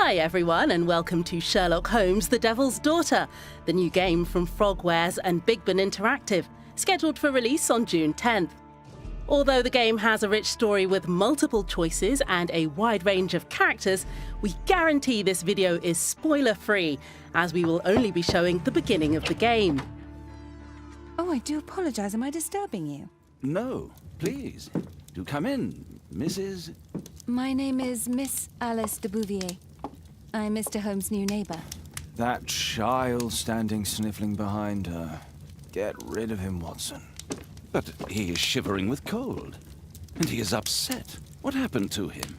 Hi everyone and welcome to Sherlock Holmes, The Devil's Daughter, the new game from Frogwares and Big Ben Interactive, scheduled for release on June 10th. Although the game has a rich story with multiple choices and a wide range of characters, we guarantee this video is spoiler-free, as we will only be showing the beginning of the game. Oh, I do apologise. Am I disturbing you? No, please. Do come in, Mrs. My name is Miss Alice de Bouvier. I'm Mr. Holmes' new neighbour. That child standing sniffling behind her. Get rid of him, Watson. But he is shivering with cold. And he is upset. What happened to him?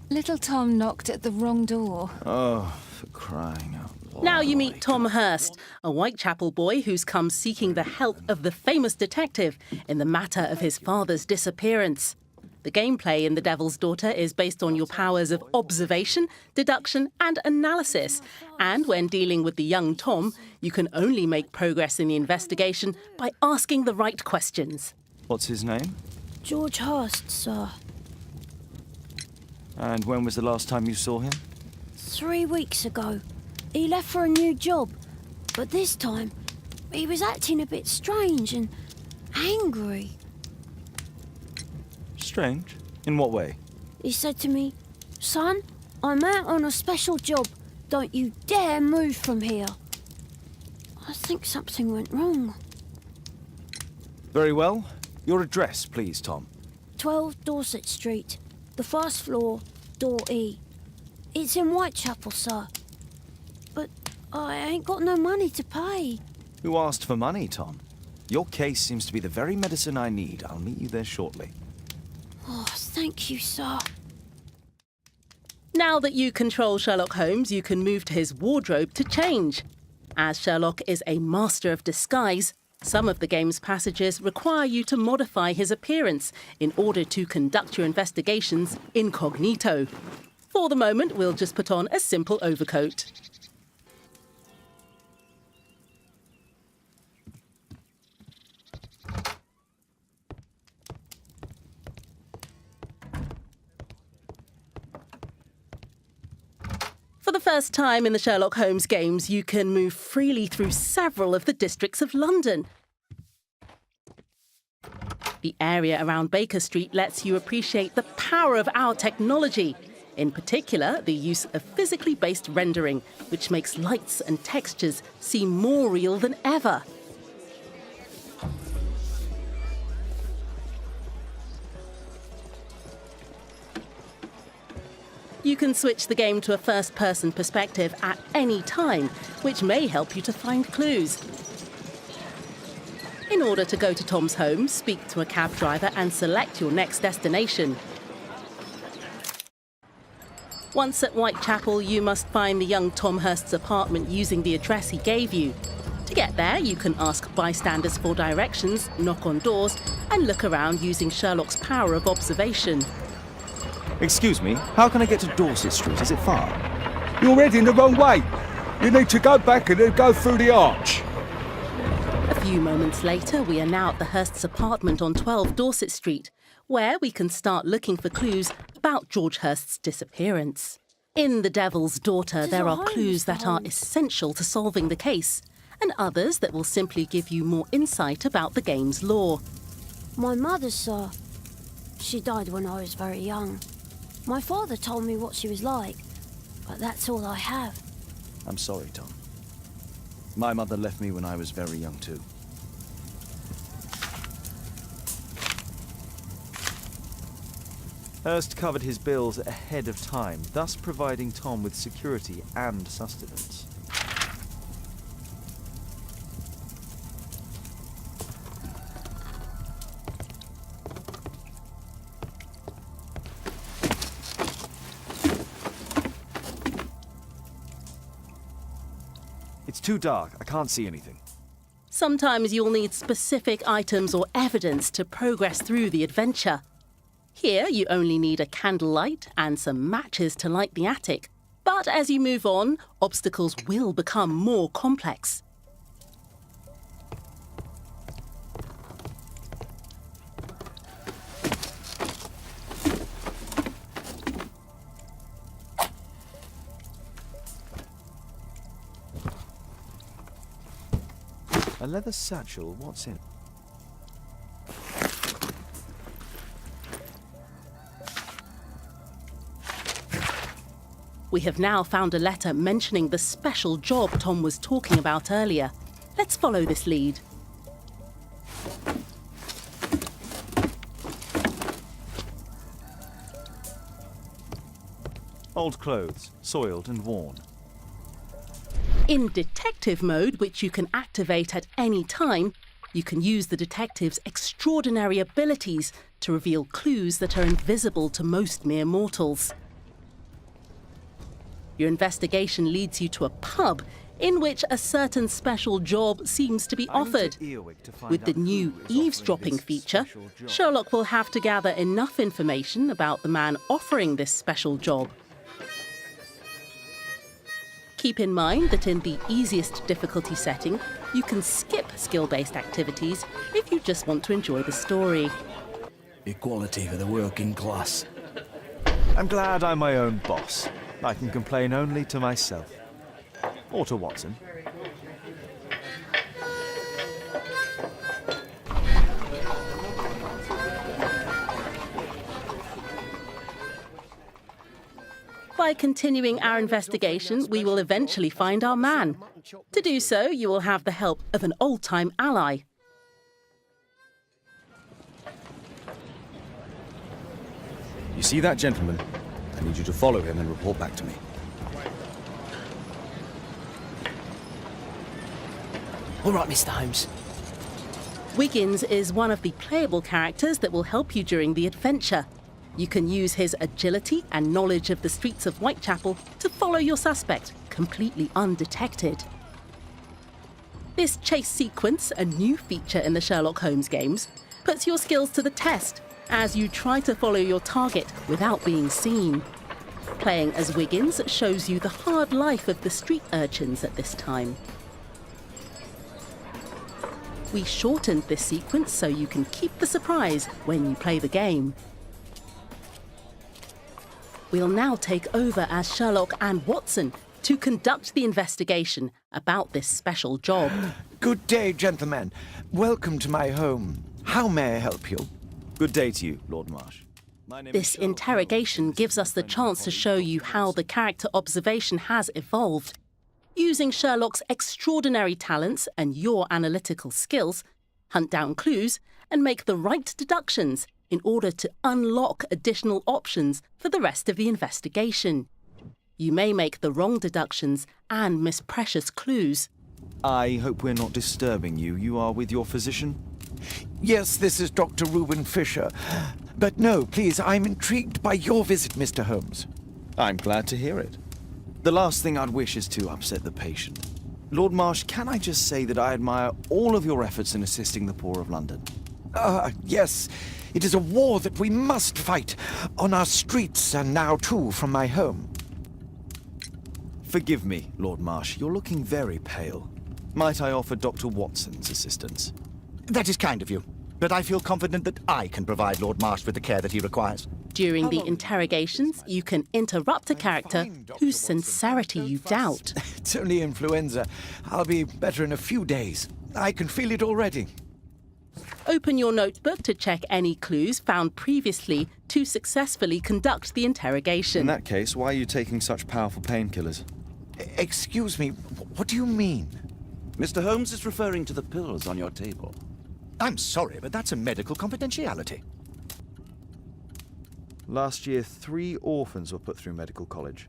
Little Tom knocked at the wrong door. Oh, for crying out loud. Now you meet Tom Hurst, a Whitechapel boy who's come seeking the help of the famous detective in the matter of his father's disappearance. The gameplay in The Devil's Daughter is based on your powers of observation, deduction and analysis. And when dealing with the young Tom, you can only make progress in the investigation by asking the right questions. What's his name? George Hurst, sir. And when was the last time you saw him? 3 weeks ago. He left for a new job. But this time, he was acting a bit strange and angry. Strange? In what way? He said to me, "Son, I'm out on a special job. Don't you dare move from here." I think something went wrong. Very well. Your address, please, Tom. 12 Dorset Street, the first floor, door E. It's in Whitechapel, sir. But I ain't got no money to pay. Who asked for money, Tom? Your case seems to be the very medicine I need. I'll meet you there shortly. Oh, thank you, sir. Now that you control Sherlock Holmes, you can move to his wardrobe to change. As Sherlock is a master of disguise, some of the game's passages require you to modify his appearance in order to conduct your investigations incognito. For the moment, we'll just put on a simple overcoat. For the first time in the Sherlock Holmes games, you can move freely through several of the districts of London. The area around Baker Street lets you appreciate the power of our technology, in particular the use of physically based rendering, which makes lights and textures seem more real than ever. You can switch the game to a first-person perspective at any time, which may help you to find clues. In order to go to Tom's home, speak to a cab driver and select your next destination. Once at Whitechapel, you must find the young Tom Hurst's apartment using the address he gave you. To get there, you can ask bystanders for directions, knock on doors, and look around using Sherlock's power of observation. Excuse me, how can I get to Dorset Street? Is it far? You're heading the wrong way. You need to go back and then go through the arch. A few moments later, we are now at the Hurst's apartment on 12 Dorset Street, where we can start looking for clues about George Hurst's disappearance. In The Devil's Daughter, there are clues that are essential to solving the case, and others that will simply give you more insight about the game's lore. My mother, sir. She died when I was very young. My father told me what she was like, but that's all I have. I'm sorry, Tom. My mother left me when I was very young, too. Hurst covered his bills ahead of time, thus providing Tom with security and sustenance. It's too dark. I can't see anything. Sometimes you'll need specific items or evidence to progress through the adventure. Here, you only need a candlelight and some matches to light the attic. But as you move on, obstacles will become more complex. A leather satchel, what's in it? We have now found a letter mentioning the special job Tom was talking about earlier. Let's follow this lead. Old clothes, soiled and worn. In detective mode, which you can activate at any time, you can use the detective's extraordinary abilities to reveal clues that are invisible to most mere mortals. Your investigation leads you to a pub in which a certain special job seems to be offered. With the new eavesdropping feature, Sherlock will have to gather enough information about the man offering this special job. Keep in mind that in the easiest difficulty setting, you can skip skill-based activities if you just want to enjoy the story. Equality for the working class. I'm glad I'm my own boss. I can complain only to myself. Or to Watson. By continuing our investigation, we will eventually find our man. To do so, you will have the help of an old-time ally. You see that gentleman? I need you to follow him and report back to me. All right, Mr. Holmes. Wiggins is one of the playable characters that will help you during the adventure. You can use his agility and knowledge of the streets of Whitechapel to follow your suspect, completely undetected. This chase sequence, a new feature in the Sherlock Holmes games, puts your skills to the test as you try to follow your target without being seen. Playing as Wiggins shows you the hard life of the street urchins at this time. We shortened this sequence so you can keep the surprise when you play the game. We'll now take over as Sherlock and Watson to conduct the investigation about this special job. Good day, gentlemen. Welcome to my home. How may I help you? Good day to you, Lord Marsh. This interrogation gives us the chance to show you how the character observation has evolved. Using Sherlock's extraordinary talents and your analytical skills, hunt down clues and make the right deductions in order to unlock additional options for the rest of the investigation. You may make the wrong deductions and miss precious clues. I hope we're not disturbing you. You are with your physician? Yes, this is Dr. Reuben Fisher. But no, please, I'm intrigued by your visit, Mr. Holmes. I'm glad to hear it. The last thing I'd wish is to upset the patient. Lord Marsh, can I just say that I admire all of your efforts in assisting the poor of London? Yes. It is a war that we must fight, on our streets and now, too, from my home. Forgive me, Lord Marsh. You're looking very pale. Might I offer Dr. Watson's assistance? That is kind of you, but I feel confident that I can provide Lord Marsh with the care that he requires. During the interrogations, you can interrupt a character whose sincerity you doubt. It's only influenza. I'll be better in a few days. I can feel it already. Open your notebook to check any clues found previously to successfully conduct the interrogation. In that case, why are you taking such powerful painkillers? Excuse me, what do you mean? Mr. Holmes is referring to the pills on your table. I'm sorry, but that's a medical confidentiality. Last year, 3 orphans were put through medical college.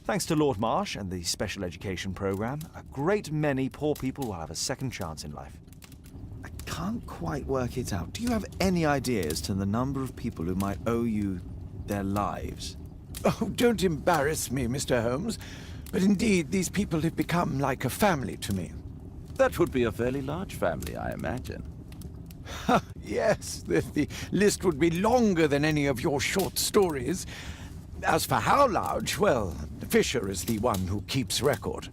Thanks to Lord Marsh and the special education program, a great many poor people will have a second chance in life. I can't quite work it out. Do you have any idea as to the number of people who might owe you their lives? Oh, don't embarrass me, Mr. Holmes. But indeed, these people have become like a family to me. That would be a fairly large family, I imagine. Yes, the list would be longer than any of your short stories. As for how large, well, Fisher is the one who keeps record.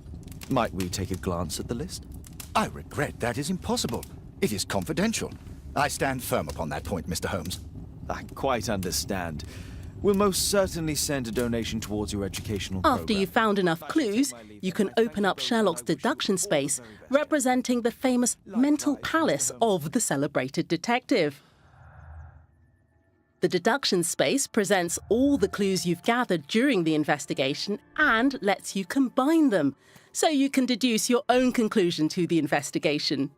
Might we take a glance at the list? I regret that is impossible. It is confidential. I stand firm upon that point, Mr. Holmes. I quite understand. We'll most certainly send a donation towards your educational program. After you've found enough clues, you can open up Sherlock's deduction space, representing the famous mental palace of the celebrated detective. The deduction space presents all the clues you've gathered during the investigation and lets you combine them, so you can deduce your own conclusion to the investigation.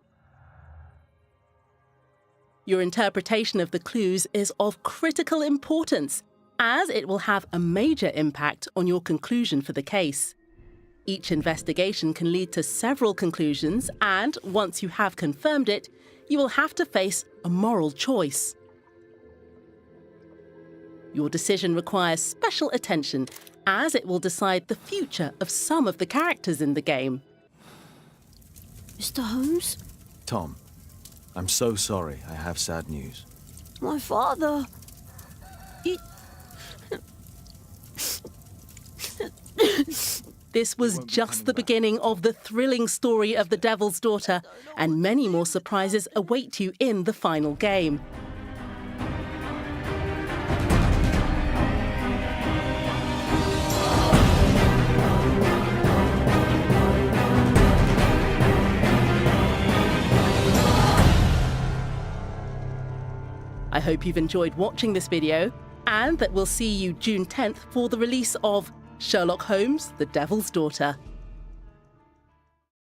Your interpretation of the clues is of critical importance, as it will have a major impact on your conclusion for the case. Each investigation can lead to several conclusions, and once you have confirmed it, you will have to face a moral choice. Your decision requires special attention, as it will decide the future of some of the characters in the game. Mr. Holmes? Tom, I'm so sorry. I have sad news. My father... This was just the beginning of the thrilling story of the Devil's Daughter, and many more surprises await you in the final game. I hope you've enjoyed watching this video, and that we'll see you June 10th for the release of Sherlock Holmes, The Devil's Daughter.